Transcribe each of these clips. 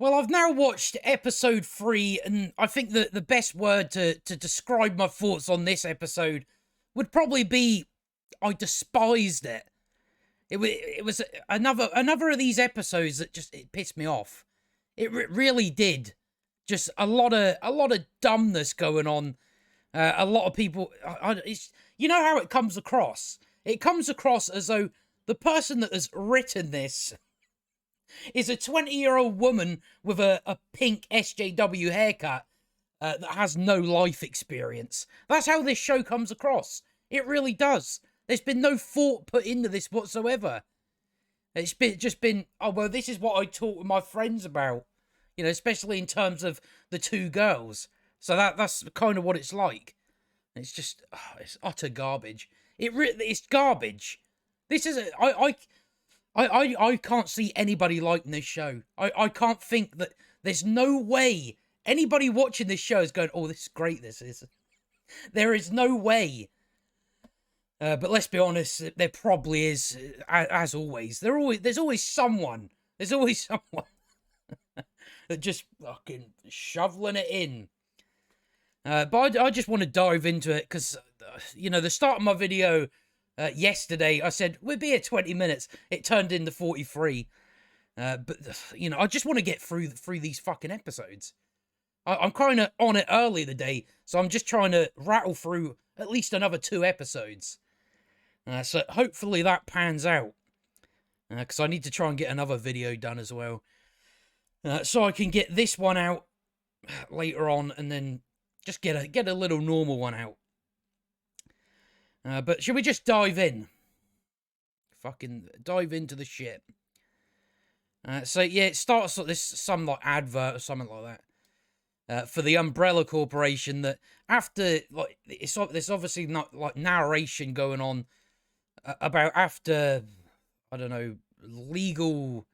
Well, I've now watched episode 3, and I think that the best word to describe my thoughts on this episode would probably be I despised it. It was another of these episodes that just it pissed me off. It really did. Just a lot of dumbness going on. A lot of people. It's, you know how it comes across. It comes across as though the person that has written this is a 20-year-old woman with a pink SJW haircut that has no life experience. That's how this show comes across. It really does. There's been no thought put into this whatsoever. It's just been, oh, well, this is what I talk with my friends about. You know, especially in terms of the two girls. So that's kind of what it's like. It's just, it's utter garbage. It's garbage. This is I can't see anybody liking this show. I can't think that there's no way anybody watching this show is going, oh, this is great, this is. There is no way. But let's be honest, there probably is, as always. There's always someone. There's always someone that just fucking shoveling it in. But I just want to dive into it because, you know, the start of my video yesterday, I said, we'll be at 20 minutes. It turned into 43. But, you know, I just want to get through these fucking episodes. I'm kind of on it early the day, so I'm just trying to rattle through at least another 2 episodes. So hopefully that pans out. Because I need to try and get another video done as well. So I can get this one out later on and then just get a little normal one out. But should we just dive in? Fucking dive into the shit. So yeah, it starts like this, some like advert or something like that. For the Umbrella Corporation, that after, like, there's obviously not like narration going on about after, I don't know, legal,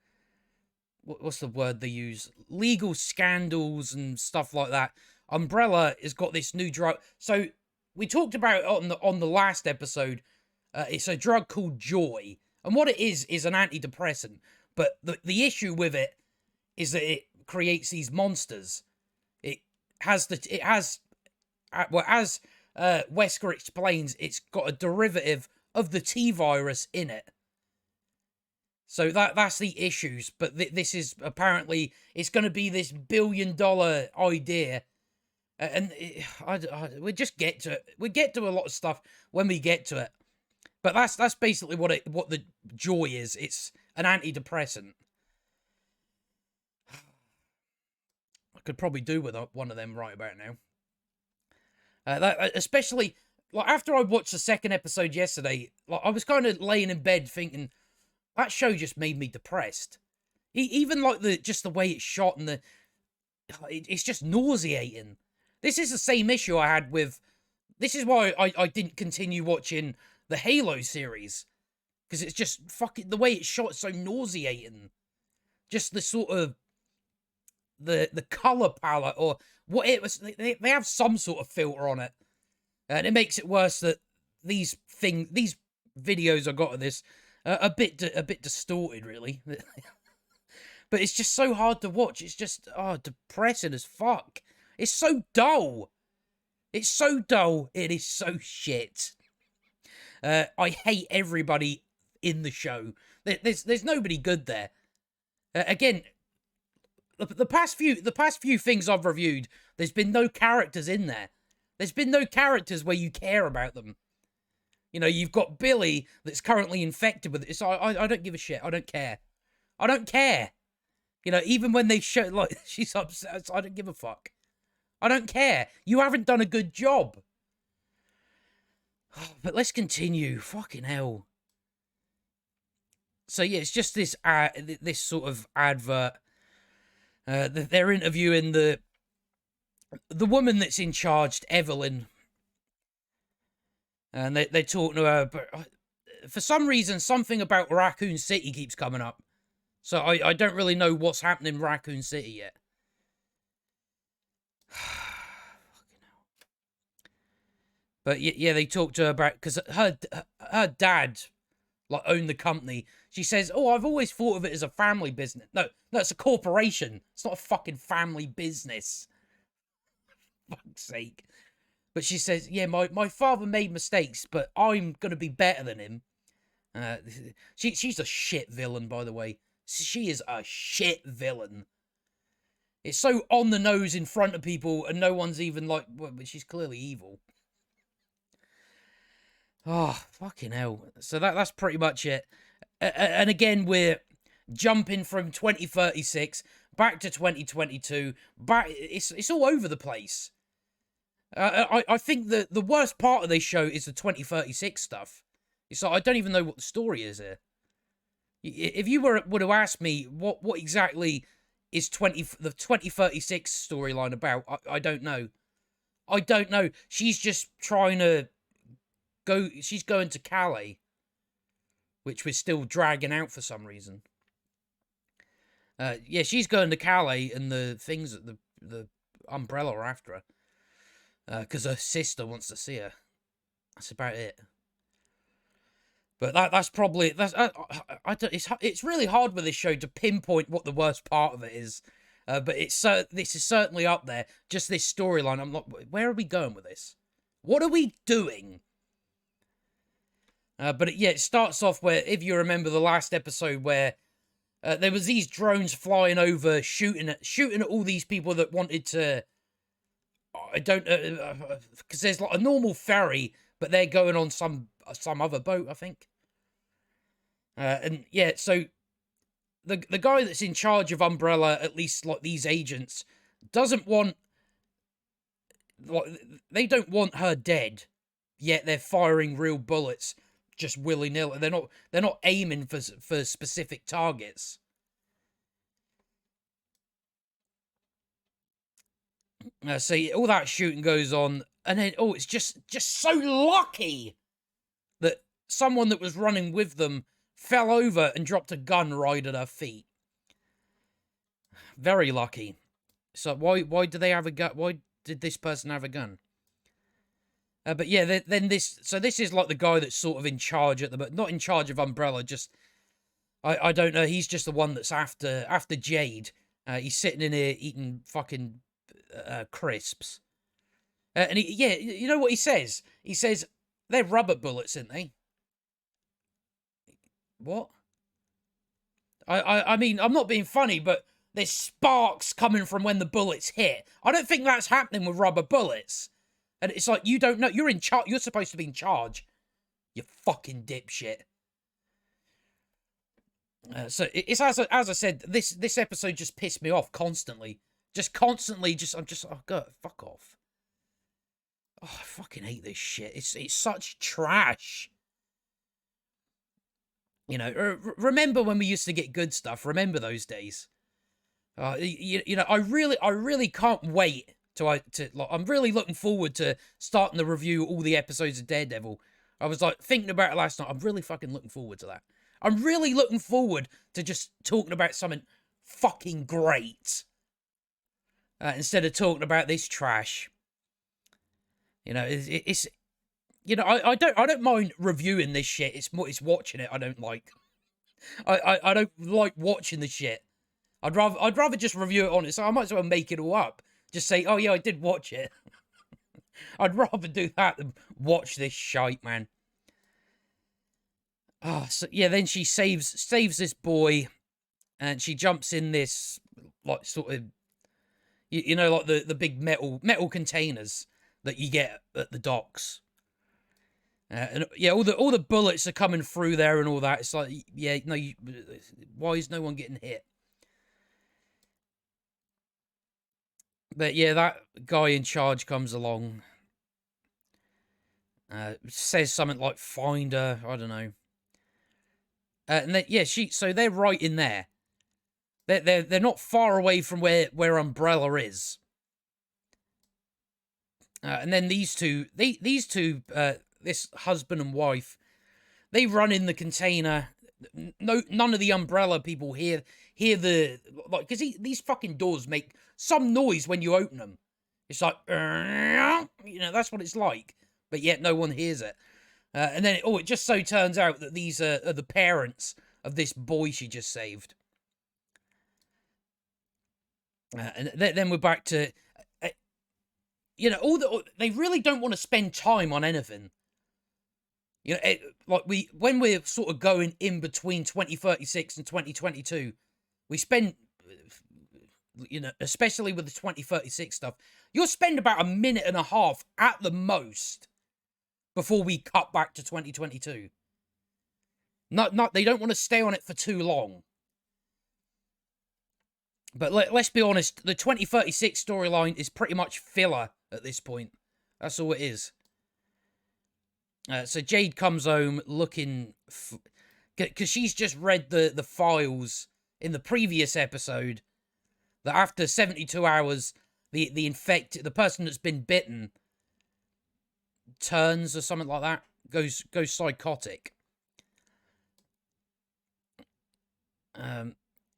what's the word they use? Legal scandals and stuff like that. Umbrella has got this new drug. So we talked about it on the last episode. It's a drug called Joy, and what it is an antidepressant. But the issue with it is that it creates these monsters. As Wesker explains, it's got a derivative of the T virus in it. So that's the issues. But this is apparently, it's going to be this $1 billion idea. And we just get to it. We get to a lot of stuff when we get to it. But that's basically what the Joy is. It's an antidepressant. I could probably do with one of them right about now. Especially like after I watched the second episode yesterday, like I was kind of laying in bed thinking that show just made me depressed. Even like the way it's shot and it's just nauseating. This is the same issue I had with. This is why I didn't continue watching the Halo series, because it's just fucking the way it's shot is so nauseating. Just the sort of the color palette or what it was. They have some sort of filter on it, and it makes it worse that these videos I got of this are a bit distorted, really. But it's just so hard to watch. It's just depressing as fuck. It's so dull. It's so dull. It is so shit. I hate everybody in the show. There's nobody good there. Again, the past few things I've reviewed, there's been no characters in there. There's been no characters where you care about them. You know, you've got Billy that's currently infected with it. So I don't give a shit. I don't care. I don't care. You know, even when they show, like, she's upset, I don't give a fuck. I don't care. You haven't done a good job. But let's continue. Fucking hell. So yeah, it's just this sort of advert. They're interviewing the woman that's in charge, Evelyn. And they're talking to her, but for some reason, something about Raccoon City keeps coming up. So I don't really know what's happening in Raccoon City yet. But yeah, they talked to her about, because her dad, like own the company. She says, "Oh, I've always thought of it as a family business." No, it's a corporation. It's not a fucking family business. Fuck's sake. But she says, "Yeah, my father made mistakes, but I'm gonna be better than him." She's a shit villain, by the way. She is a shit villain. It's so on the nose in front of people, and no one's even like, well, but she's clearly evil. Oh, fucking hell. So that's pretty much it. And again, we're jumping from 2036 back to 2022. It's all over the place. I think the worst part of this show is the 2036 stuff. It's like, I don't even know what the story is here. If you would have asked me what exactly is the 2036 storyline about, I don't know. I don't know. She's just trying to go. She's going to Calais, which we're still dragging out for some reason. Yeah, she's going to Calais, and the things that the Umbrella are after her. Because her sister wants to see her. That's about it. But that's probably it's really hard with this show to pinpoint what the worst part of it is. But this is certainly up there. Just this storyline. I'm not. Where are we going with this? What are we doing? But it starts off where, if you remember the last episode, where there was these drones flying over, shooting at all these people that wanted to. I don't because there's like a normal ferry, but they're going on some other boat, I think. And yeah, so the guy that's in charge of Umbrella, at least like these agents, doesn't want, like, they don't want her dead, yet they're firing real bullets just willy-nilly. They're not aiming for specific targets. So all that shooting goes on, and then it's just so lucky that someone that was running with them fell over and dropped a gun right at her feet. Very lucky. So why do they have a gun? Why did this person have a gun? But yeah, then this is like the guy that's sort of in charge at but not in charge of Umbrella. Just I don't know. He's just the one that's after Jade. He's sitting in here eating fucking crisps. And you know what he says? He says they're rubber bullets, aren't they? What? I mean, I'm not being funny, but there's sparks coming from when the bullets hit. I don't think that's happening with rubber bullets. And it's like, you don't know. You're in charge. You're supposed to be in charge. You fucking dipshit. So it's as I said, this episode just pissed me off constantly. I'm just, oh god, fuck off. Oh, I fucking hate this shit. It's such trash. You know, remember when we used to get good stuff? Remember those days? You know, I really can't wait I'm really looking forward to starting to review all the episodes of Daredevil. I was like thinking about it last night. I'm really fucking looking forward to that. I'm really looking forward to just talking about something fucking great instead of talking about this trash. You know, it's you know, I don't mind reviewing this shit. It's watching it I don't like. I don't like watching the shit. I'd rather just review it on it. So I might as well make it all up. Just say, oh yeah, I did watch it. I'd rather do that than watch this shite, man. Oh, so yeah, then she saves this boy, and she jumps in this like sort of, you know, like the big metal containers that you get at the docks. And yeah, all the bullets are coming through there and all that. It's like, yeah, no, why is no one getting hit? But yeah, that guy in charge comes along. Says something like, find her, I don't know. And then, yeah, so they're right in there. They're not far away from where Umbrella is. And then these two, this husband and wife, they run in the container. None of the Umbrella people hear the, like, because these fucking doors make some noise when you open them. It's like, you know, that's what it's like. But yet no one hears it. And then, it just so turns out that these are the parents of this boy she just saved. And then we're back to, they really don't want to spend time on anything. When we're sort of going in between 2036 and 2022, we spend, especially with the 2036 stuff, you'll spend about a minute and a half at the most before we cut back to 2022. They don't want to stay on it for too long. But let's be honest, the 2036 storyline is pretty much filler at this point. That's all it is. So Jade comes home looking, because she's just read the files in the previous episode, that after 72 hours, the person that's been bitten turns or something like that, goes psychotic.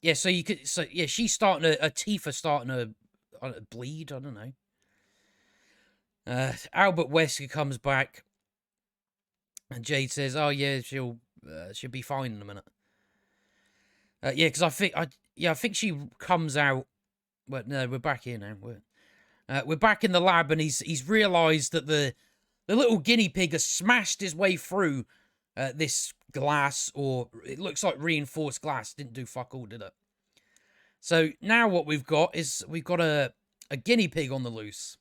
Yeah, she's starting her teeth are starting to bleed. I don't know. Albert Wesker comes back, and Jade says, "Oh yeah, she'll be fine in a minute." Yeah, because I think she comes out. But no, we're back here now. We're back in the lab, and he's realised that the little guinea pig has smashed his way through this glass, or it looks like reinforced glass. Didn't do fuck all, did it? So now what we've got is a guinea pig on the loose.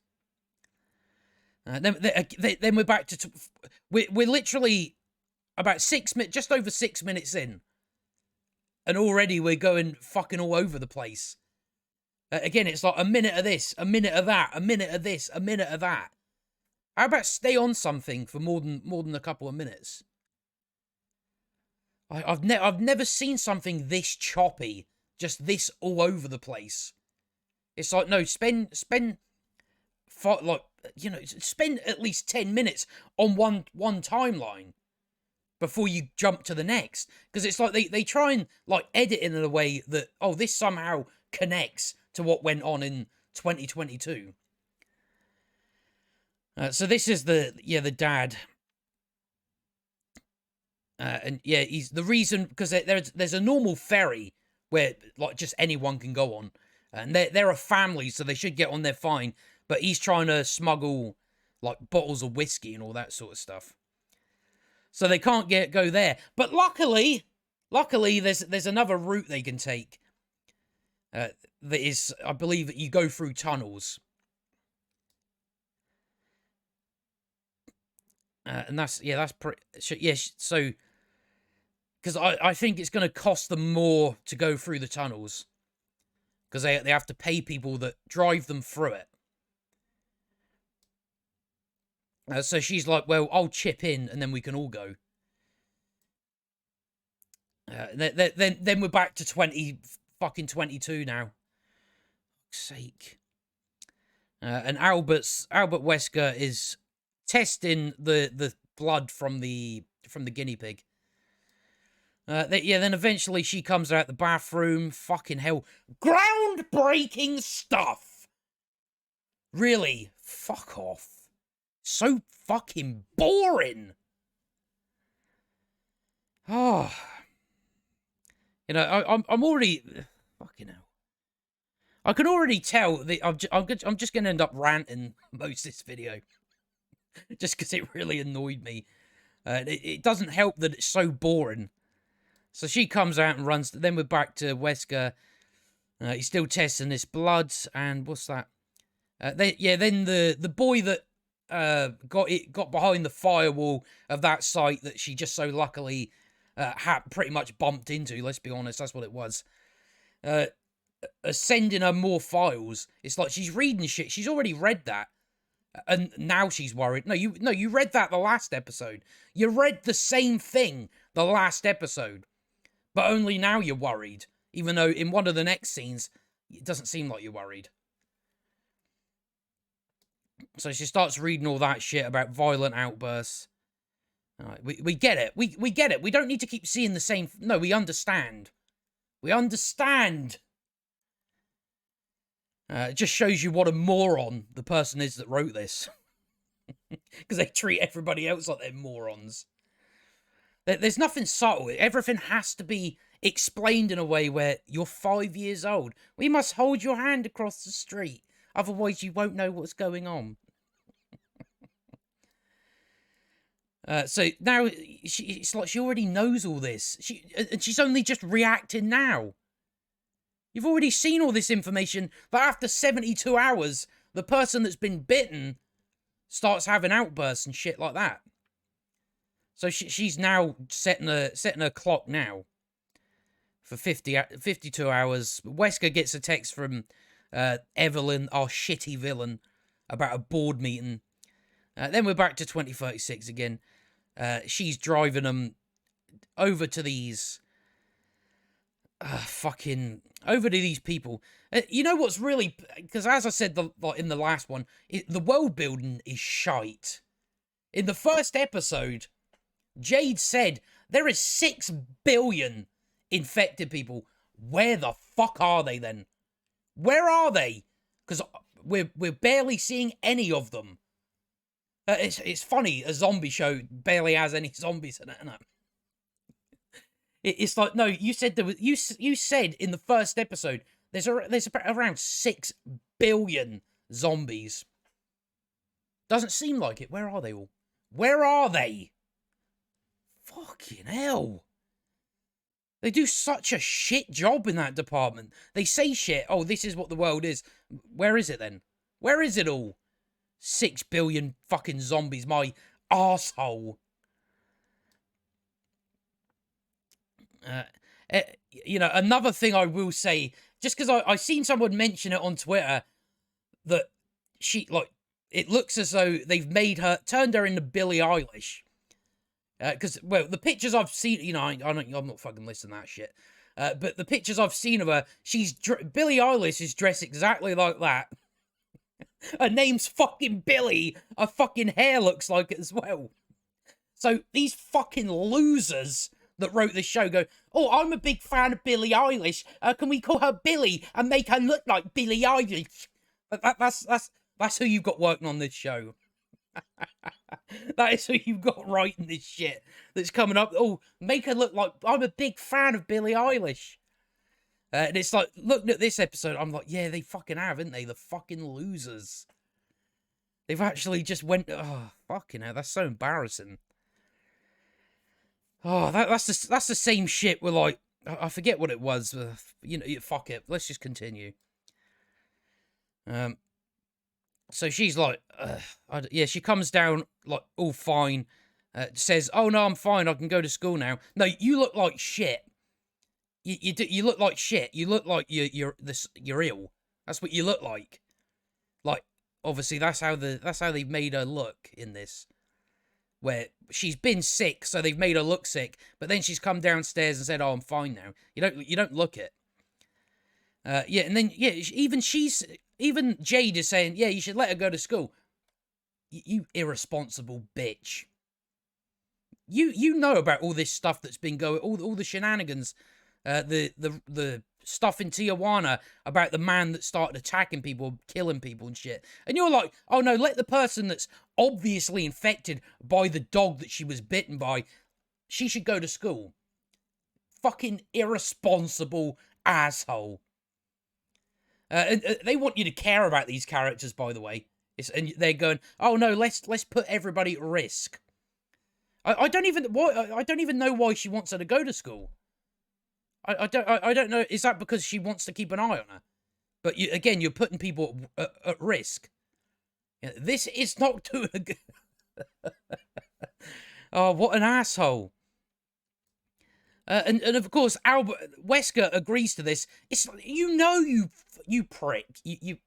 Then we're back to we're literally about 6 minutes, just over 6 minutes in, and already we're going fucking all over the place. Again, it's like a minute of this, a minute of that, a minute of this, a minute of that. How about stay on something for more than a couple of minutes? I've never seen something this choppy, just this all over the place. It's like, no, spend at least 10 minutes on one timeline before you jump to the next, because it's like they try and like edit it in a way that, oh, this somehow connects to what went on in 2022. So this is the dad. And yeah, he's the reason, because there's a normal ferry where like just anyone can go on, and they're a family, so they should get on there fine. But he's trying to smuggle like bottles of whiskey and all that sort of stuff, so they can't go there. But luckily, there's another route they can take. That is, I believe, that you go through tunnels. And that's pretty, so, because I think it's going to cost them more to go through the tunnels, because they have to pay people that drive them through it. So she's like, well, I'll chip in and then we can all go. Then we're back to 2022 now. For fuck's sake. And Albert Wesker is testing the blood from the guinea pig. Then eventually she comes out the bathroom. Fucking hell. Groundbreaking stuff! Really? Fuck off. So fucking boring. Oh. I'm already... Fucking hell. I can already tell that I'm just going to end up ranting most of this video. Just because it really annoyed me. It doesn't help that it's so boring. So she comes out and runs. Then we're back to Wesker. He's still testing this blood. And what's that? Then the boy that got behind the firewall of that site that she just so luckily pretty much bumped into. Let's be honest, that's what it was. Sending her more files. It's like she's reading shit. She's already read that. And now she's worried. No, you read that the last episode. You read the same thing the last episode. But only now you're worried. Even though in one of the next scenes, it doesn't seem like you're worried. So she starts reading all that shit about violent outbursts. All right, we get it. We get it. We don't need to keep seeing the same... No, we understand. We understand. It just shows you what a moron the person is that wrote this. Because they treat everybody else like they're morons. There's nothing subtle. Everything has to be explained in a way where you're 5 years old. We must hold your hand across the street. Otherwise, you won't know what's going on. So now it's like she already knows all this. And she's only just reacting now. You've already seen all this information, but after 72 hours, the person that's been bitten starts having outbursts and shit like that. So she's now setting a clock now for 52 hours. Wesker gets a text from Evelyn, our shitty villain, about a board meeting. Then we're back to 2036 again. She's driving them over to these over to these people. You know what's really, because as I said in the last one, the world building is shite. In the first episode, Jade said there is 6 billion infected people. Where the fuck are they then? Where are they? Because we're barely seeing any of them. It's funny, a zombie show barely has any zombies in it, isn't it? It's like, no, you said there was, you said in the first episode there's around 6 billion zombies. Doesn't seem like it. Where are they all? Where are they? Fucking hell. They do such a shit job in that department. They say shit. Oh, this is what the world is. Where is it then? Where is it all? 6 billion fucking zombies. My arsehole. You know, another thing I will say, just because I seen someone mention it on Twitter, that she, like, it looks as though they've turned her into Billie Eilish. Because, well, the pictures I've seen, you know, I'm not fucking listening to that shit. But the pictures I've seen of her, Billie Eilish is dressed exactly like that. Her name's fucking Billie. Her fucking hair looks like it as well. So these fucking losers that wrote this show go, oh, I'm a big fan of Billie Eilish. Can we call her Billie and make her look like Billie Eilish? That's who you've got working on this show. That is who you've got writing this shit that's coming up. Oh, make her look like I'm a big fan of Billie Eilish. And it's like, looking at this episode, I'm like, yeah, they fucking have, haven't they? The fucking losers. They've actually just went, oh, fucking hell, that's so embarrassing. Oh, that's the same shit with, like, I forget what it was. You know, fuck it. Let's just continue. So she's like, yeah, she comes down, like, all fine. Says, oh, no, I'm fine. I can go to school now. No, you look like shit. You look like shit. You look like you're ill. That's what you look like. Like, obviously, that's how they've made her look in this. Where she's been sick, so they've made her look sick. But then she's come downstairs and said, "Oh, I'm fine now." You don't look it. Yeah, and then yeah, even Jade is saying, "Yeah, you should let her go to school." You irresponsible bitch. You know about all this stuff that's been going, all the shenanigans, the stuff in Tijuana about the man that started attacking people, killing people and shit. And you're like, oh no, let the person that's obviously infected by the dog that she was bitten by, she should go to school. Fucking irresponsible asshole. And they want you to care about these characters, by the way. And they're going, oh no, let's put everybody at risk. I don't even know why she wants her to go to school. I don't know. Is that because she wants to keep an eye on her? But again, you're putting people at risk. This is not doing a good. Oh, what an asshole! And of course, Albert Wesker agrees to this. It's you prick. You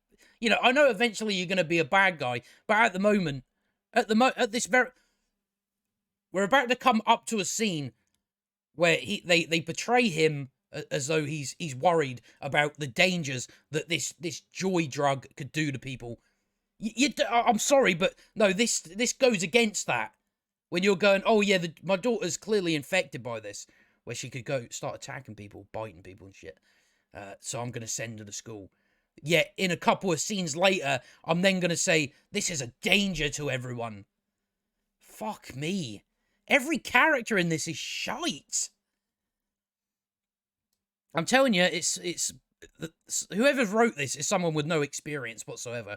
know. I know eventually you're going to be a bad guy, but at the moment, we're about to come up to a scene where they portray him as though he's worried about the dangers that this joy drug could do to people. I'm sorry, but no, this goes against that. When you're going, oh yeah, my daughter's clearly infected by this, where she could go start attacking people, biting people and shit. So I'm going to send her to school. Yet, in a couple of scenes later, I'm then going to say, this is a danger to everyone. Fuck me. Every character in this is shite. I'm telling you, it's whoever wrote this is someone with no experience whatsoever.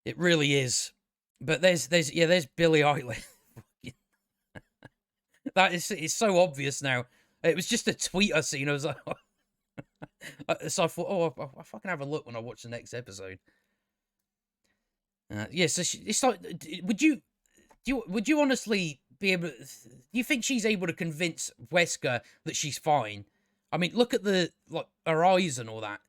It really is. But there's Billie Eilish. That is, it's so obvious now. It was just a tweet I seen. I was like, so I thought, oh, I'll fucking have a look when I watch the next episode. Yeah, so it's like, would you honestly be able? Do you think she's able to convince Wesker that she's fine? I mean, look at her eyes and all that.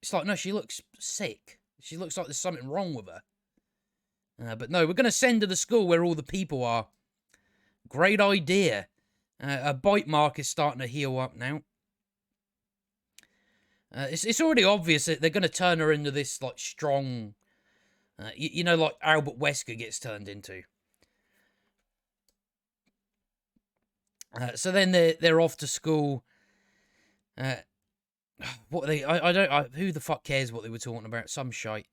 It's like, no, she looks sick. She looks like there's something wrong with her. But no, we're gonna send her to school where all the people are. Great idea. A bite mark is starting to heal up now. It's already obvious that they're going to turn her into this, like, strong... you know, like Albert Wesker gets turned into. So then they're off to school. What are they... I don't... who the fuck cares what they were talking about? Some shite.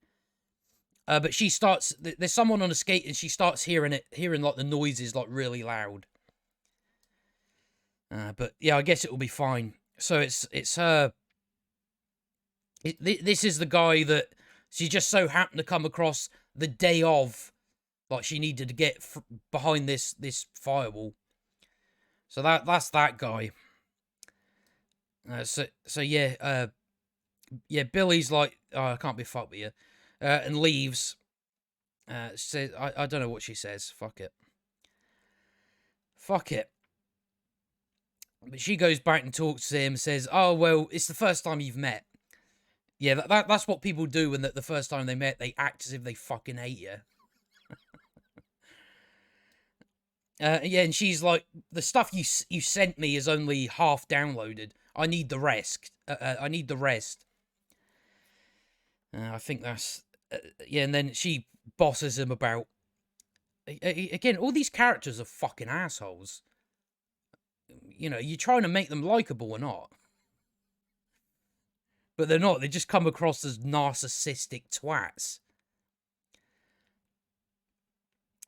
But she starts... There's someone on a skate and she starts hearing, like, the noises, like, really loud. But, yeah, I guess it will be fine. So it's her... This is the guy that she just so happened to come across the day of, like, she needed to get behind this firewall. So that's that guy. So yeah, Billy's like, oh, I can't be fucked with you, and leaves. Says, I don't know what she says. Fuck it. But she goes back and talks to him. Says, oh well, it's the first time you've met. Yeah, that's what people do when the first time they met, they act as if they fucking hate you. Yeah, and she's like, the stuff you sent me is only half downloaded. I need the rest. I need the rest. I think that's... yeah, and then she bosses him about... Again, all these characters are fucking assholes. You know, you're trying to make them likable or not. But they're not. They just come across as narcissistic twats.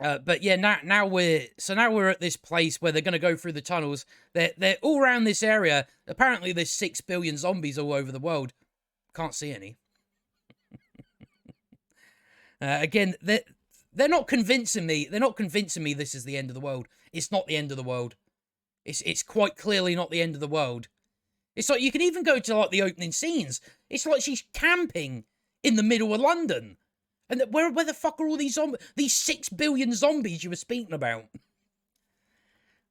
But yeah, now we're at this place where they're going to go through the tunnels. They're all around this area. Apparently, there's 6 billion zombies all over the world. Can't see any. Again, they're not convincing me. They're not convincing me this is the end of the world. It's not the end of the world. It's quite clearly not the end of the world. It's like, you can even go to, like, the opening scenes. It's like she's camping in the middle of London. And where the fuck are all these 6 billion zombies you were speaking about?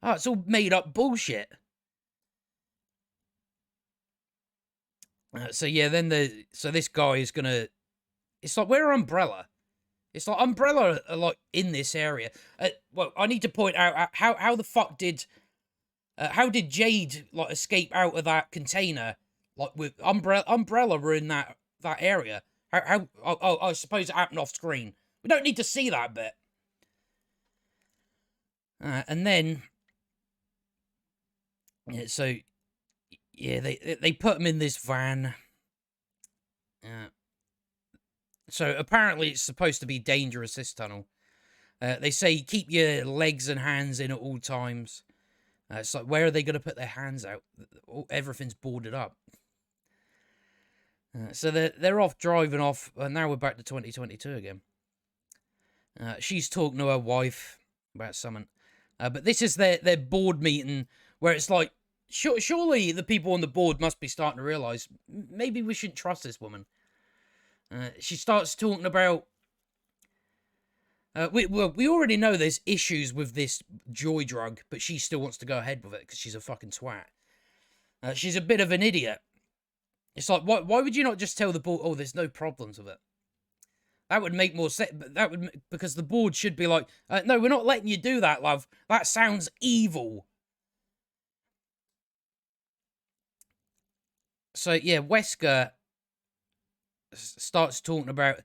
Oh, it's all made up bullshit. So yeah, then so this guy is gonna... It's like, where are Umbrella? It's like, Umbrella are, like, in this area. Well, I need to point out, how the fuck did... how did Jade, like, escape out of that container? Like, with Umbrella were in that area. I suppose it happened off screen. We don't need to see that bit. And then... yeah, so... yeah, they put him in this van. So apparently it's supposed to be dangerous, this tunnel. They say keep your legs and hands in at all times. It's like, where are they going to put their hands out? Everything's boarded up. So they're off driving off, and now we're back to 2022 again. She's talking to her wife about something. But this is their board meeting, where it's like, surely the people on the board must be starting to realise, maybe we shouldn't trust this woman. She starts talking about... we already know there's issues with this joy drug, but she still wants to go ahead with it because she's a fucking twat. She's a bit of an idiot. It's like, why would you not just tell the board, oh, there's no problems with it? That would make more sense. Because the board should be like, no, we're not letting you do that, love. That sounds evil. So yeah, Wesker starts talking about,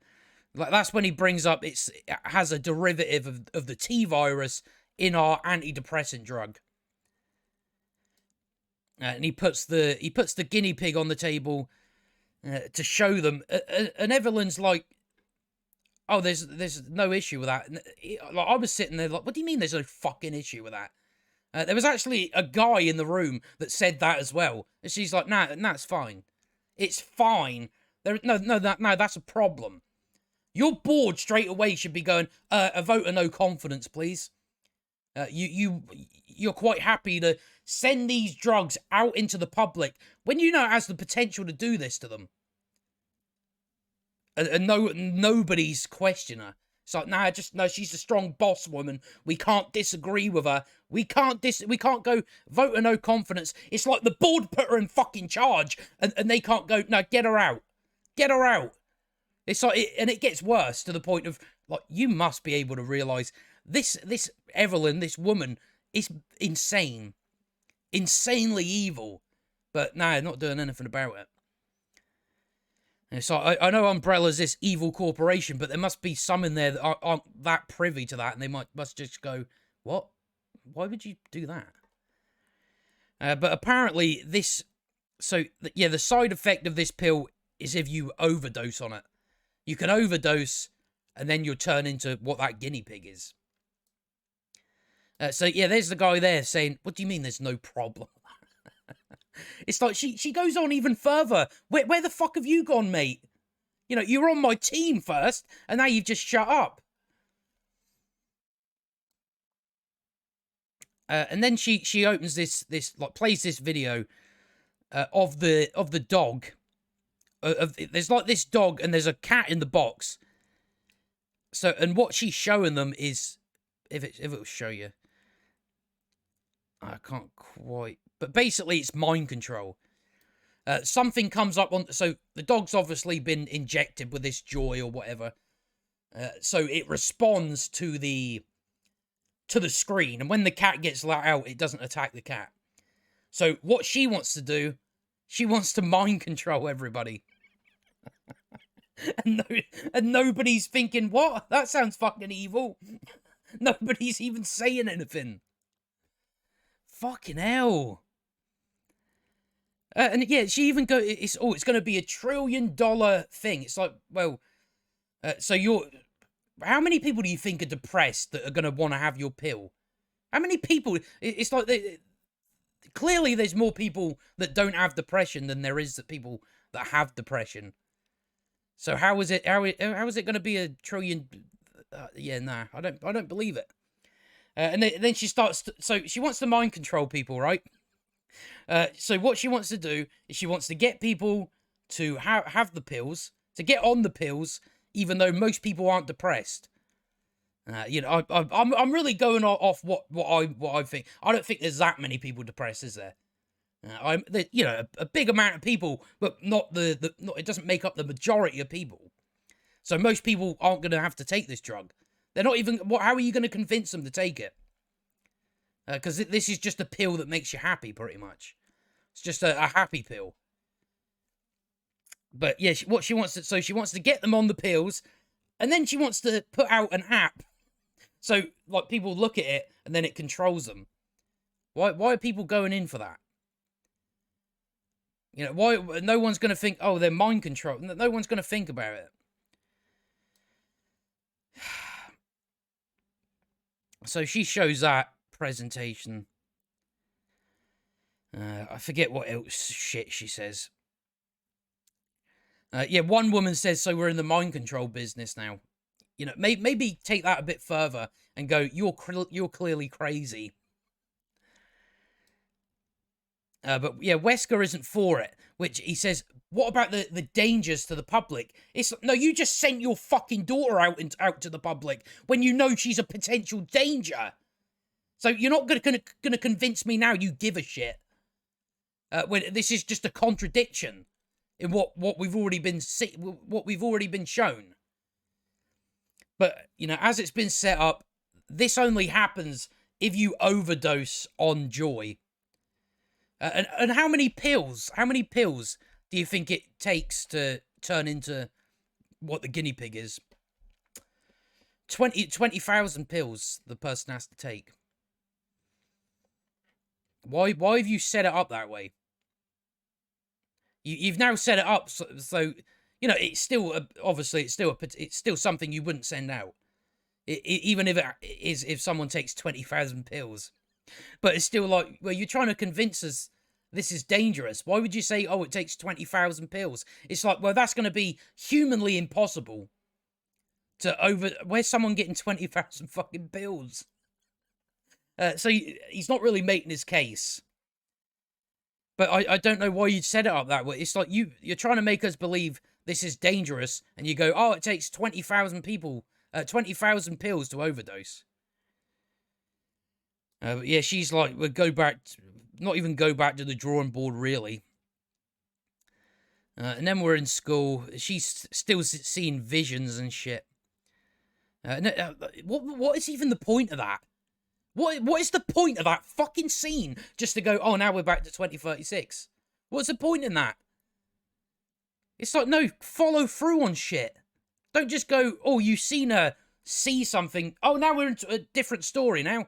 like, that's when he brings up it has a derivative of the T virus in our antidepressant drug. And he puts the guinea pig on the table, to show them. And Evelyn's like, oh, there's no issue with that. And like, I was sitting there like, what do you mean there's no fucking issue with that? There was actually a guy in the room that said that as well. And she's like, nah, it's fine. It's fine. No, that's a problem. Your board straight away should be going, a vote of no confidence, please. You're quite happy to send these drugs out into the public when you know it has the potential to do this to them. And nobody's questioning her. It's like, no, she's a strong boss woman. We can't disagree with her. We can't go vote of no confidence. It's like the board put her in fucking charge and they can't go, no, get her out. Get her out. It's like, and it gets worse to the point of, like, you must be able to realise this Evelyn, this woman, is insane. Insanely evil. But no, not doing anything about it. And so I know Umbrella's this evil corporation, but there must be some in there that aren't that privy to that, and they must just go, what? Why would you do that? But apparently this... So, yeah, the side effect of this pill is if you overdose on it. You can overdose, and then you'll turn into what that guinea pig is. So, yeah, there's the guy there saying, what do you mean there's no problem? It's like, she goes on even further. Where the fuck have you gone, mate? You know, you were on my team first, and now you've just shut up. And then she opens this like, plays this video of the dog. There's like this dog, and there's a cat in the box. So, and what she's showing them is, if it will show you, I can't quite, but basically it's mind control. Something comes up on, so the dog's obviously been injected with this joy or whatever. So it responds to the screen, and when the cat gets let out, it doesn't attack the cat. So what she wants to do, she wants to mind control everybody. and nobody's thinking, what? That sounds fucking evil. Nobody's even saying anything. Fucking hell. And yeah, she even it's going to be $1 trillion thing. It's like, well, so how many people do you think are depressed that are going to want to have your pill? How many people? It's like, clearly there's more people that don't have depression than there is people that have depression. So how is it going to be $1 trillion? Yeah, nah, I don't believe it. And then she starts, so she wants to mind control people, right? So what she wants to do is she wants to get people to have the pills, to get on the pills, even though most people aren't depressed. You know, I'm really going off what I think. I don't think there's that many people depressed, is there? You know, a big amount of people, but not it doesn't make up the majority of people. So most people aren't going to have to take this drug. They're not even. How are you going to convince them to take it? Because this is just a pill that makes you happy, pretty much. It's just a happy pill. But yeah, what she wants to, so she wants to get them on the pills, and then she wants to put out an app, so like people look at it and then it controls them. Why are people going in for that? You know, why? No one's going to think, oh, they're mind control. No one's going to think about it. So she shows that presentation. I forget what else shit she says. Yeah, one woman says, so we're in the mind control business now. You know, maybe take that a bit further and go, you're clearly crazy. But yeah, Wesker isn't for it, which he says, what about the dangers to the public? It's no, you just sent your fucking daughter out to the public when you know she's a potential danger. So you're not gonna convince me now you give a shit. When this is just a contradiction in what we've already been shown. But you know, as it's been set up, this only happens if you overdose on joy. And how many pills? How many pills do you think it takes to turn into what the guinea pig is? 20,000 pills the person has to take. Why have you set it up that way? You've now set it up so you know it's still obviously it's still something you wouldn't send out, even if it is if someone takes 20,000 pills. But it's still like, well, you're trying to convince us this is dangerous. Why would you say, oh, it takes 20,000 pills? It's like, well, that's going to be humanly impossible where's someone getting 20,000 fucking pills? So he's not really making his case. But I don't know why you'd set it up that way. It's like you're trying to make us believe this is dangerous, and you go, oh, it takes 20,000 pills to overdose. Yeah, she's like, we'll not even go back to the drawing board, really. And then we're in school. She's still seeing visions and shit. What is even the point of that? What is the point of that fucking scene? Just to go, oh, now we're back to 2036. What's the point in that? It's like, no, follow through on shit. Don't just go, oh, you've seen her see something. Oh, now we're into a different story now.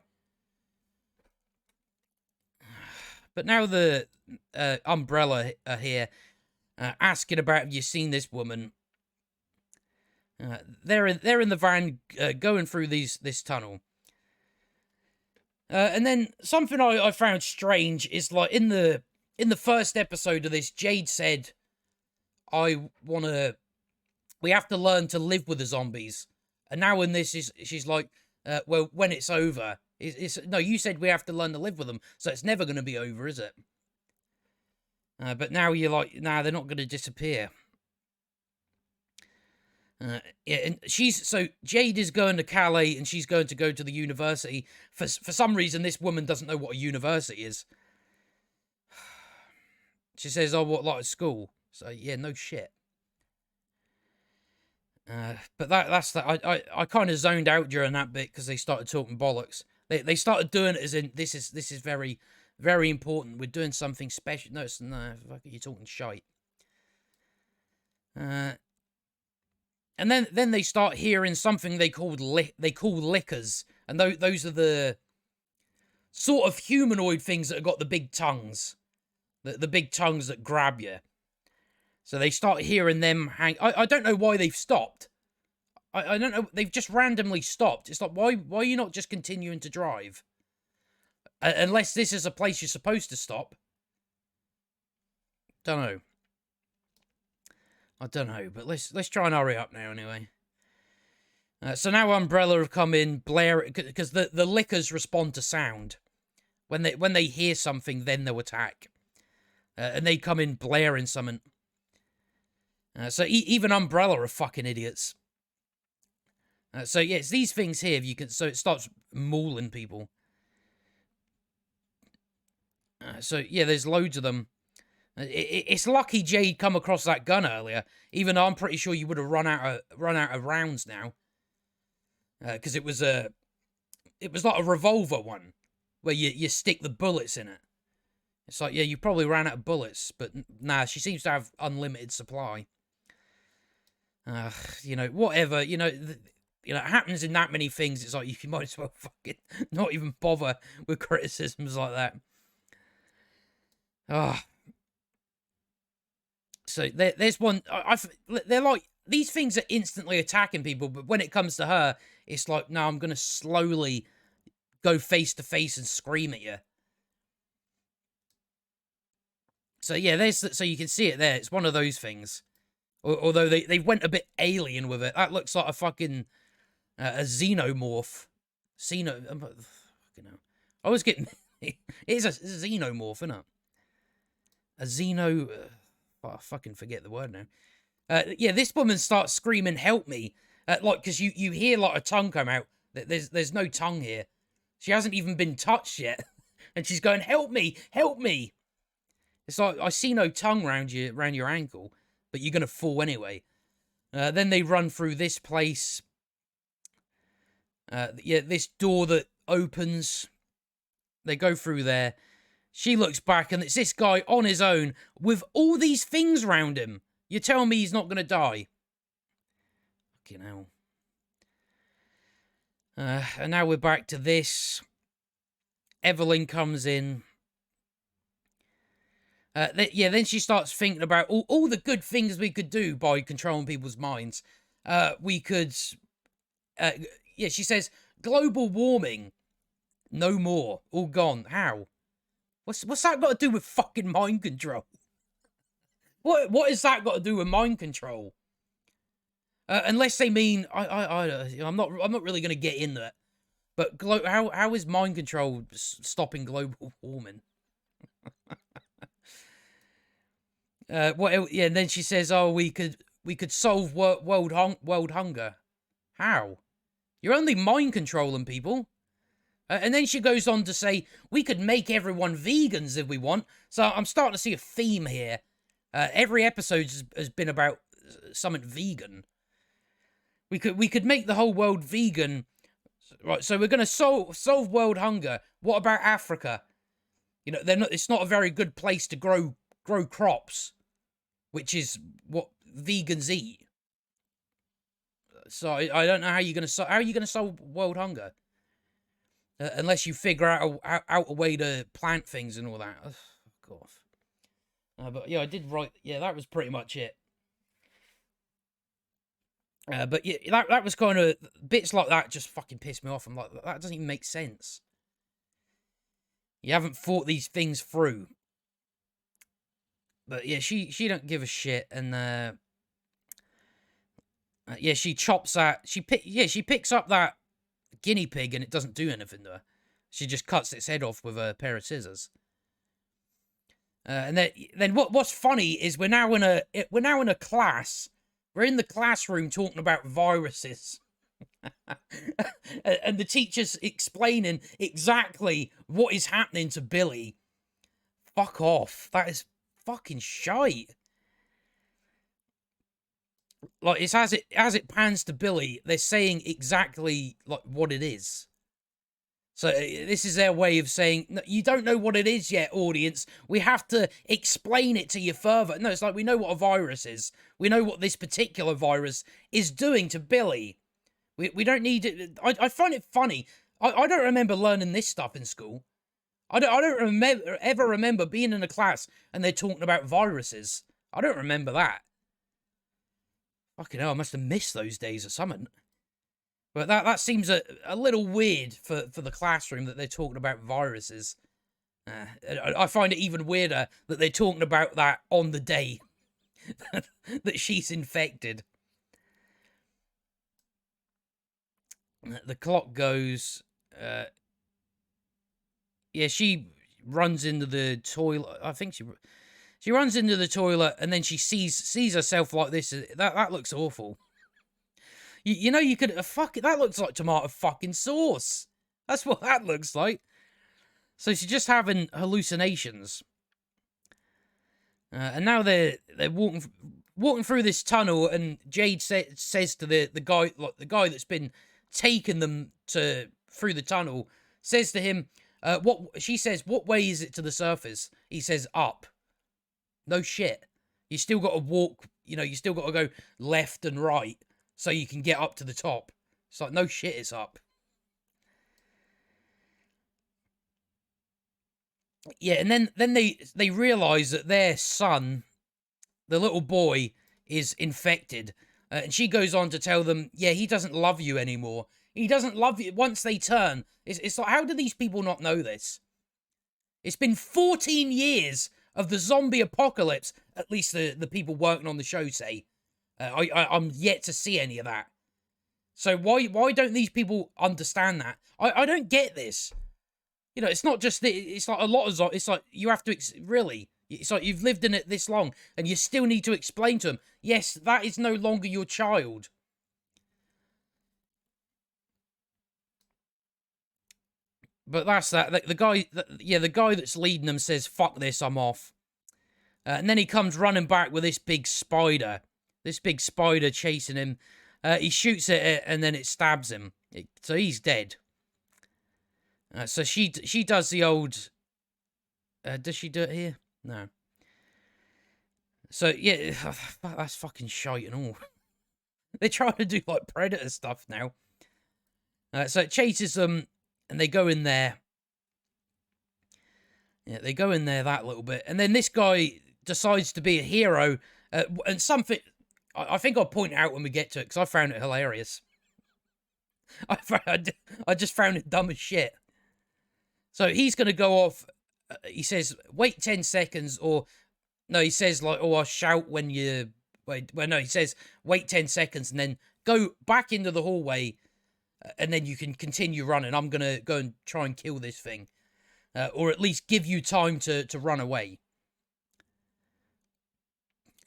But now the Umbrella are here, asking about, have you seen this woman? They're in the van, going through this tunnel. And then something I found strange is, like, in the first episode of this, Jade said, we have to learn to live with the zombies. And now in this, she's like, well, when it's over, no, you said we have to learn to live with them, so it's never going to be over, is it? But now you're like, nah, they're not going to disappear. Yeah, and Jade is going to Calais, and she's going to go to the university. For some reason, this woman doesn't know what a university is. She says, oh, what, like a school? So, yeah, no shit. But that's that. I kind of zoned out during that bit because they started talking bollocks. They started doing it as in, this is very, very important. We're doing something special. No, fuck, you're talking shite. And then they start hearing something they call lickers, and those are the sort of humanoid things that have got the big tongues, the big tongues that grab you. So they start hearing them hang. I don't know why they've stopped. I don't know. They've just randomly stopped. It's like, why are you not just continuing to drive? Unless this is a place you're supposed to stop. Don't know. I don't know, but let's try and hurry up now anyway. So now Umbrella have come in, blare, because the lickers respond to sound. When they hear something, then they'll attack. And they come in blaring something. So even Umbrella are fucking idiots. So yeah, it's these things here. So it starts mauling people. So yeah, there's loads of them. It's lucky Jade come across that gun earlier, even though I'm pretty sure you would have run out of rounds now. Because it was like a revolver one, where you stick the bullets in it. It's like, yeah, you probably ran out of bullets, but nah, she seems to have unlimited supply. You know, whatever, you know, it happens in that many things. It's like, you might as well fucking not even bother with criticisms like that. So there's one. They're like, these things are instantly attacking people, but when it comes to her, it's like, no, I'm gonna slowly go face to face and scream at you. So yeah, so you can see it there. It's one of those things. Although they went a bit alien with it. That looks like a fucking a xenomorph. Fucking hell. I was getting. It is a xenomorph, isn't it? A xeno. I fucking forget the word now. Yeah, this woman starts screaming, "Help me!" Like, because you hear like a tongue come out. There's no tongue here. She hasn't even been touched yet, and she's going, "Help me! Help me!" It's like, I see no tongue around your ankle, but you're gonna fall anyway. Then they run through this place. Yeah, this door that opens. They go through there. She looks back, and it's this guy on his own with all these things around him. You're telling me he's not going to die? Fucking hell. And now we're back to this. Evelyn comes in. Then she starts thinking about all the good things we could do by controlling people's minds. We could, she says, global warming, no more, all gone. How? What's that got to do with fucking mind control? What has that got to do with mind control? Unless they mean, I'm not really going to get into it. But how is mind control stopping global warming? What? Yeah, and then she says, "Oh, we could solve world hunger. How? You're only mind controlling people." And then she goes on to say, "We could make everyone vegans if we want." So I'm starting to see a theme here. Every episode has been about something vegan. We could make the whole world vegan, right? So we're going to solve world hunger. What about Africa? You know, it's not a very good place to grow crops, which is what vegans eat. So I don't know how you're going to solve world hunger unless you figure out a way to plant things and all that. Ugh, God. But yeah, I did write. Yeah, that was pretty much it. But yeah, that was kind of bits like that just fucking pissed me off. I'm like, that doesn't even make sense. You haven't thought these things through. But yeah, she don't give a shit, and yeah, she chops that. She picks up that guinea pig, and it doesn't do anything to her. She just cuts its head off with a pair of scissors. And then what's funny is we're now in a class. We're in the classroom talking about viruses. And the teacher's explaining exactly what is happening to Billy. Fuck off. That is fucking shite. Like, it's as it pans to Billy, they're saying exactly like what it is. So this is their way of saying, no, you don't know what it is yet, audience. We have to explain it to you further. No, it's like, we know what a virus is. We know what this particular virus is doing to Billy. We don't need it. I find it funny. I don't remember learning this stuff in school. I don't ever remember being in a class and they're talking about viruses. I don't remember that. Fucking hell, I must have missed those days or something. But that seems a little weird for the classroom that they're talking about viruses. I find it even weirder that they're talking about that on the day that she's infected. The clock goes. Yeah, she runs into the toilet. I think she runs into the toilet and then she sees herself like this. That looks awful. You know, you could fuck it. That looks like tomato fucking sauce. That's what that looks like. So she's just having hallucinations. And now they're walking through this tunnel, and Jade says to the guy, like the guy that's been taking them through the tunnel, says to him, what way is it to the surface? He says up. No shit. You still got to walk. You know, you still got to go left and right so you can get up to the top. It's like, no shit, it's up. Yeah, and then they realize that their son, the little boy, is infected. And she goes on to tell them, yeah, he doesn't love you anymore. He doesn't love you. Once they turn, it's like, how do these people not know this? It's been 14 years of the zombie apocalypse, at least the people working on the show say. I'm yet to see any of that. So why don't these people understand that? I don't get this. You know, it's not just it's like a lot of it's like you have to really. It's like you've lived in it this long, and you still need to explain to them. Yes, that is no longer your child. But that's that. The guy, the guy that's leading them says, "Fuck this, I'm off." And then he comes running back with this big spider. This big spider chasing him. He shoots at it, and then it stabs him. So he's dead. So she does the old... does she do it here? No. So, yeah, that's fucking shite and all. They're trying to do, like, Predator stuff now. So it chases them, and they go in there. Yeah, they go in there that little bit. And then this guy decides to be a hero. And something I think I'll point out when we get to it, because I found it hilarious. I just found it dumb as shit. So he's going to go off. He says, wait 10 seconds. Or, no, he says, like, oh, I'll shout when you... Wait, well, no, he says, wait 10 seconds and then go back into the hallway. And then you can continue running. I'm going to go and try and kill this thing. Or at least give you time to run away.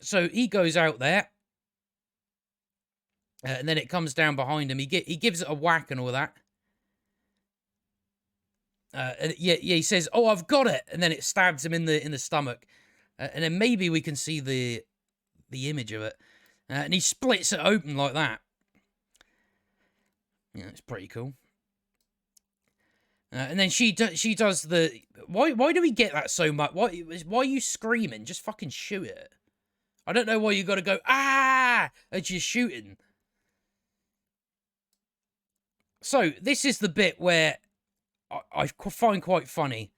So he goes out there. And then it comes down behind him. He gives it a whack and all that. And yeah, he says, "Oh, I've got it," and then it stabs him in the stomach. And then maybe we can see the image of it. And he splits it open like that. Yeah, it's pretty cool. And then she does the... Why do we get that so much? Why are you screaming? Just fucking shoot it. I don't know why you got to go, ah, as you're shooting. So, this is the bit where I find quite funny.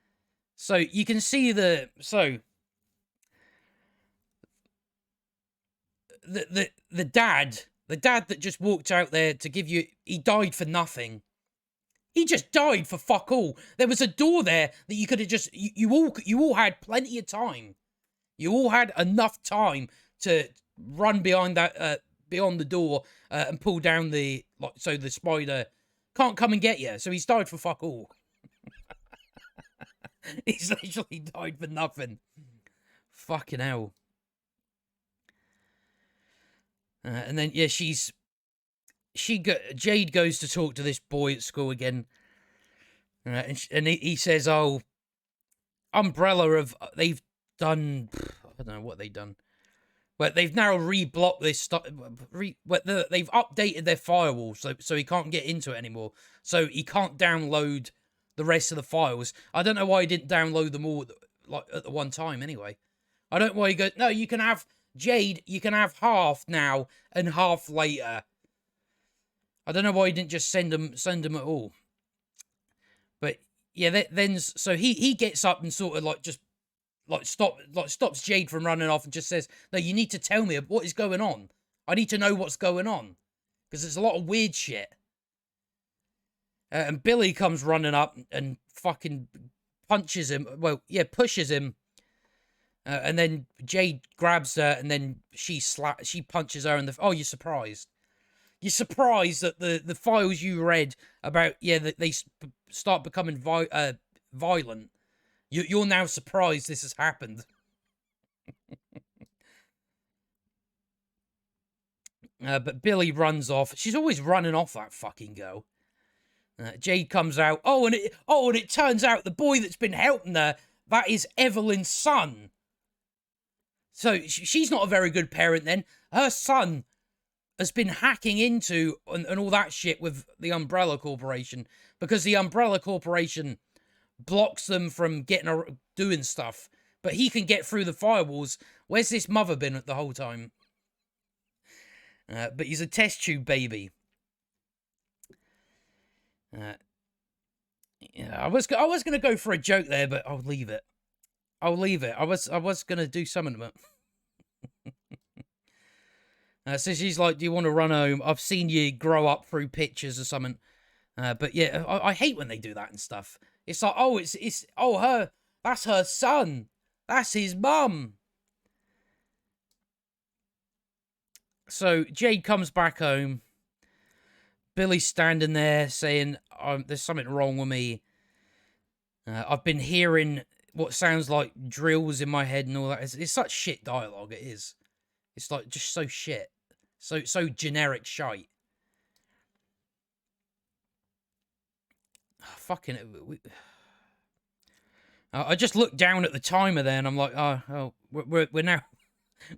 So, you can see the... So, the dad that just walked out there to give you... He died for nothing. He just died for fuck all. There was a door there that you could have just... You all had plenty of time. You all had enough time to run behind that... beyond the door and pull down the... so the spider... can't come and get you, so he's died for fuck all. He's literally died for nothing. Fucking hell. And then, yeah, Jade goes to talk to this boy at school again. And he says, oh, Umbrella they've done... I don't know what they've done. But they've now re-blocked this stuff. They've updated their firewall, so he can't get into it anymore. So he can't download the rest of the files. I don't know why he didn't download them all at the one time anyway. I don't know why he goes, no, you can have Jade, you can have half now and half later. I don't know why he didn't just send them at all. But yeah, then so he gets up and sort of just stops Jade from running off and just says, no, you need to tell me what is going on. I need to know what's going on. Because there's a lot of weird shit. And Billy comes running up and fucking punches him. Well, yeah, pushes him. And then Jade grabs her and then she punches her in the... Oh, you're surprised. You're surprised that the files you read about, yeah, that they start becoming violent. You're now surprised this has happened. But Billy runs off. She's always running off, that fucking girl. Jade comes out. And it turns out the boy that's been helping her, that is Evelyn's son. So she's not a very good parent then. Her son has been hacking into and all that shit with the Umbrella Corporation. Because the Umbrella Corporation blocks them from doing stuff, but he can get through the firewalls. Where's this mother been the whole time? But he's a test tube baby. Yeah, I was gonna go for a joke there, but I'll leave it. I was gonna do something about it. So she's like, "Do you want to run home? I've seen you grow up through pictures or something." But yeah, I hate when they do that and stuff. It's like, that's her son. That's his mum. So Jade comes back home. Billy's standing there saying, there's something wrong with me. I've been hearing what sounds like drills in my head and all that. It's such shit dialogue, it is. It's like just so shit. So generic shite. Fucking... I just looked down at the timer there and I'm like, we're now...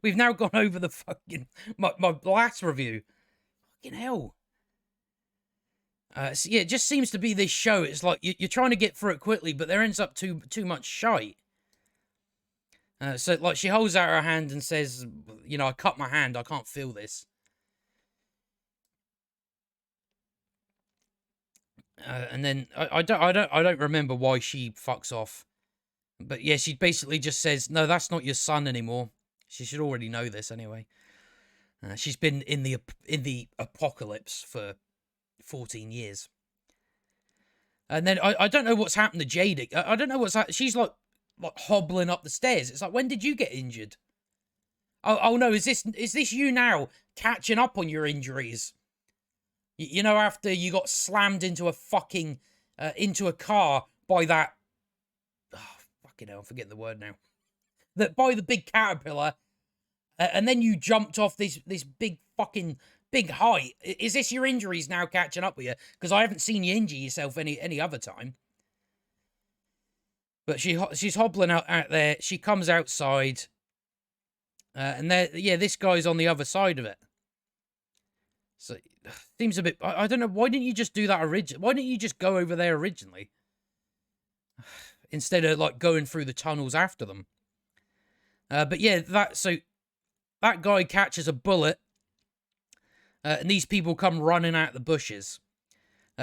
We've now gone over the fucking... My last review. Fucking hell. So yeah, it just seems to be this show. It's like you're trying to get through it quickly, but there ends up too much shite. So like she holds out her hand and says, you know, I cut my hand. I can't feel this. And then I don't remember why she fucks off. But yeah, she basically just says, no, that's not your son anymore. She should already know this anyway. She's been in the apocalypse for 14 years. And then I don't know what's happened to Jade. I don't know what's happened. She's like hobbling up the stairs. It's like, when did you get injured? Oh no, is this you now catching up on your injuries? You know, after you got slammed into a fucking into a car by that, oh, fucking hell, I'm forgetting the word now. That by the big caterpillar, and then you jumped off this big fucking big height. Is this your injuries now catching up with you? Because I haven't seen you injure yourself any other time. But she's hobbling out there. She comes outside, and this guy's on the other side of it. So seems a bit. I don't know. Why didn't you just do that originally? Why didn't you just go over there originally instead of like going through the tunnels after them? But yeah, that guy catches a bullet, and these people come running out the bushes.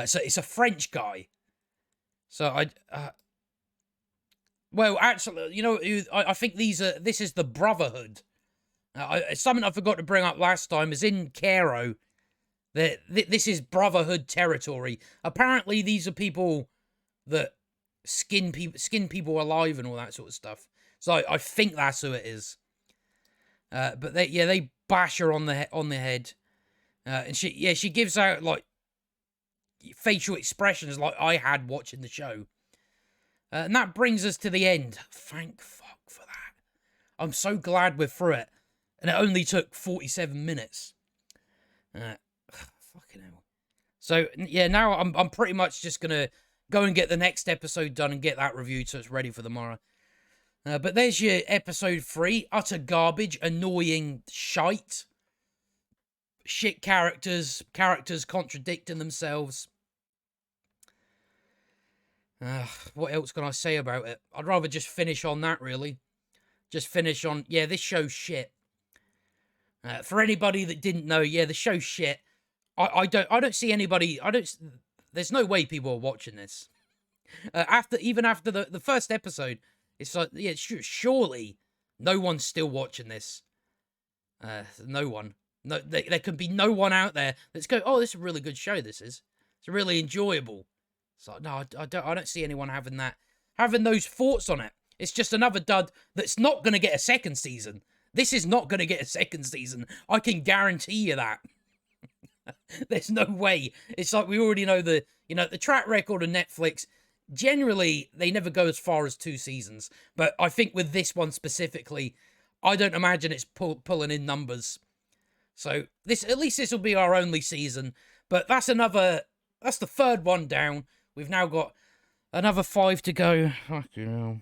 So it's a French guy. So well, actually, you know, I think this is the Brotherhood. Something I forgot to bring up last time is in Cairo. This is Brotherhood territory. Apparently, these are people that skin people alive and all that sort of stuff. So I think that's who it is. But they bash her on the head, and she gives out like facial expressions like I had watching the show. And that brings us to the end. Thank fuck for that. I'm so glad we're through it. And it only took 47 minutes. Fucking hell. So, yeah, now I'm pretty much just going to go and get the next episode done and get that reviewed so it's ready for tomorrow. But there's your episode 3. Utter garbage. Annoying shite. Shit characters. Characters contradicting themselves. What else can I say about it? I'd rather just finish on that, really. Just finish on, yeah, this show's shit. For anybody that didn't know, yeah, the show's shit. I don't see anybody, there's no way people are watching this. Even after the first episode, it's like, yeah, surely no one's still watching this. No one. No, there can be no one out there that's going, oh, this is a really good show, this is. It's really enjoyable. So no, I don't see anyone having those thoughts on it. It's just another dud that's not going to get a second season. This is not going to get a second season. I can guarantee you that. There's no way. It's like we already know the track record of Netflix. Generally, they never go as far as 2 seasons. But I think with this one specifically, I don't imagine it's pulling in numbers. So at least this will be our only season. But that's the 3rd one down. We've now got another 5 to go. Fucking hell.